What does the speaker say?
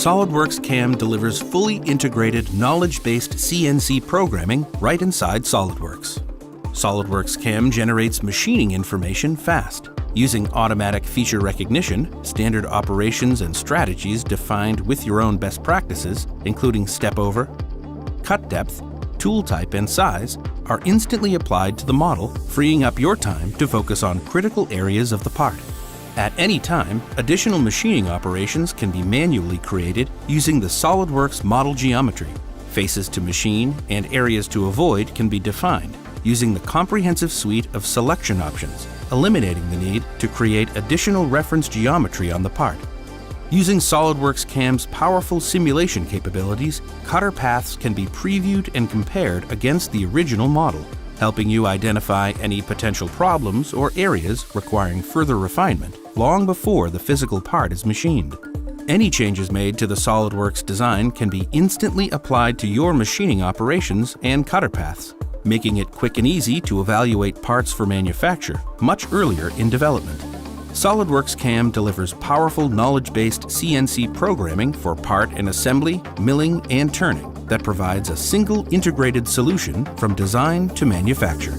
Solidworks Cam delivers fully integrated, knowledge-based CNC programming right inside SolidWorks. SolidWorks Cam generates machining information fast, using automatic feature recognition. Standard operations and strategies defined with your own best practices, including step over, cut depth, tool type, and size, are instantly applied to the model, freeing up your time to focus on critical areas of the part. At any time, additional machining operations can be manually created using the SolidWorks model geometry. Faces to machine and areas to avoid can be defined using the comprehensive suite of selection options, eliminating the need to create additional reference geometry on the part. Using SolidWorks Cam's powerful simulation capabilities, cutter paths can be previewed and compared against the original model, helping you identify any potential problems or areas requiring further refinement long before the physical part is machined. Any changes made to the SolidWorks design can be instantly applied to your machining operations and cutter paths, making it quick and easy to evaluate parts for manufacture much earlier in development. SolidWorks Cam delivers powerful knowledge-based CNC programming for part and assembly, milling, and turning that provides a single integrated solution from design to manufacture.